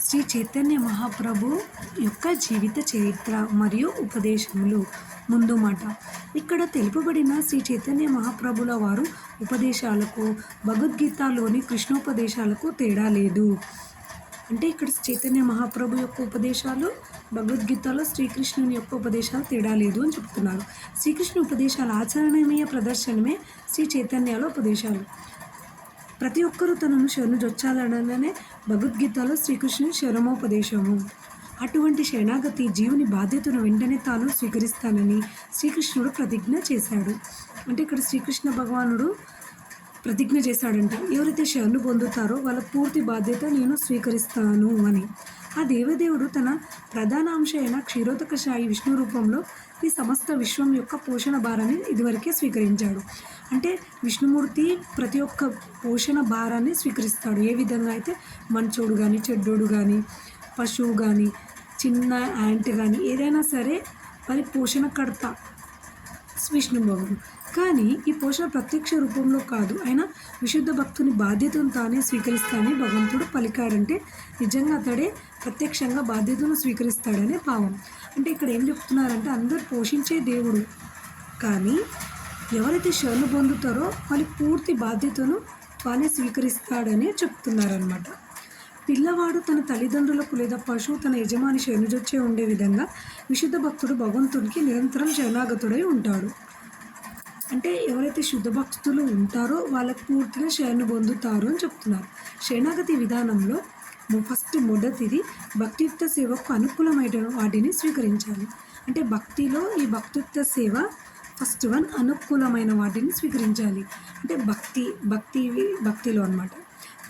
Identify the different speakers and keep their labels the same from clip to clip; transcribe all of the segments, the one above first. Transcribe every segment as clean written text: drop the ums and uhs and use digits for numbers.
Speaker 1: శ్రీ చైతన్య మహాప్రభు యొక్క జీవిత చరిత్ర మరియు ఉపదేశములు. ముందు మాట, ఇక్కడ తెలుపబడిన శ్రీ చైతన్య మహాప్రభుల వారు ఉపదేశాలకు భగవద్గీతలోని కృష్ణోపదేశాలకు తేడా లేదు. అంటే ఇక్కడ చైతన్య మహాప్రభు యొక్క ఉపదేశాలు భగవద్గీతలో శ్రీకృష్ణుని యొక్క ఉపదేశాలు తేడా లేదు అని చెప్తున్నారు. శ్రీకృష్ణ ఉపదేశాల ఆచరణీయ ప్రదర్శనమే శ్రీ చైతన్యాల ఉపదేశాలు. ప్రతి ఒక్కరూ తనను శరణుజొచ్చాలననే భగవద్గీతలో శ్రీకృష్ణుని శరణోపదేశము. అటువంటి శరణాగతి జీవుని బాధ్యతను వెంటనే తాను స్వీకరిస్తానని శ్రీకృష్ణుడు ప్రతిజ్ఞ చేశాడు. అంటే ఇక్కడ శ్రీకృష్ణ భగవానుడు ప్రతిజ్ఞ చేశాడంట, ఎవరైతే శరణు పొందుతారో వాళ్ళ పూర్తి బాధ్యత నేను స్వీకరిస్తాను అని. ఆ దేవదేవుడు తన ప్రధాన అంశ అయిన క్షీరోదకశాయి విష్ణు రూపంలో ఈ సమస్త విశ్వం యొక్క పోషణ భారాన్ని ఇదివరకే స్వీకరించాడు. అంటే విష్ణుమూర్తి ప్రతి ఒక్క పోషణ భారాన్ని స్వీకరిస్తాడు. ఏ విధంగా అయితే మంచోడు కానీ, చెడ్డోడు కానీ, పశువు కానీ, చిన్న యాంట్ కానీ ఏదైనా సరే మరి పోషణకర్త విష్ణు భగవానుడు. కానీ ఈ పోషణ ప్రత్యక్ష రూపంలో కాదు, ఆయన విశుద్ధ భక్తుని బాధ్యతను తానే స్వీకరిస్తానని భగవంతుడు పలికాడంటే నిజంగా అతడే ప్రత్యక్షంగా బాధ్యతను స్వీకరిస్తాడనే భావం. అంటే ఇక్కడ ఏం చెప్తున్నారంటే అందరూ పోషించే దేవుడు, కానీ ఎవరైతే శరణు పొందుతారో వాళ్ళ పూర్తి బాధ్యతను తానే స్వీకరిస్తాడని చెప్తున్నారనమాట. పిల్లవాడు తన తల్లిదండ్రులకు లేదా పశువు తన యజమాని శరణుజొచ్చే ఉండే విధంగా విశుద్ధ భక్తుడు భగవంతునికి నిరంతరం శరణాగతుడై ఉంటాడు. అంటే ఎవరైతే శుద్ధ భక్తులు ఉంటారో వాళ్ళకు పూర్తిగా శరణు పొందుతారు అని చెప్తున్నారు. శరణాగతి విధానంలో మొదటిది భక్తియుక్త సేవకు అనుకూలమైన వాటిని స్వీకరించాలి. అంటే భక్తిలో ఈ భక్తియుక్త సేవ ఫస్ట్ వన్ అనుకూలమైన వాటిని స్వీకరించాలి. అంటే భక్తిలో అన్నమాట.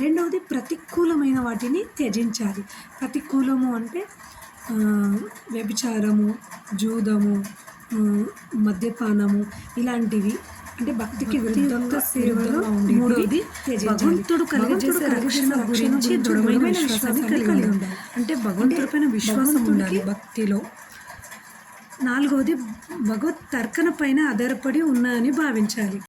Speaker 1: రెండవది ప్రతికూలమైన వాటిని త్యజించాలి. ప్రతికూలము అంటే వ్యభిచారము, జూదము, మద్యపానము ఇలాంటివి. అంటే భక్తికి విరుద్ధంగా సేవలో మూడవది భగవంతుడు కలిగజేసే రక్షణ గురించి దృఢమైన విశ్వాసాన్ని కలిగి ఉండాలి. అంటే భగవంతుడిపైన విశ్వాసం ఉండాలి భక్తిలో. నాలుగవది భగవత్ తర్కన పైన ఆధారపడి ఉన్నాయని భావించాలి.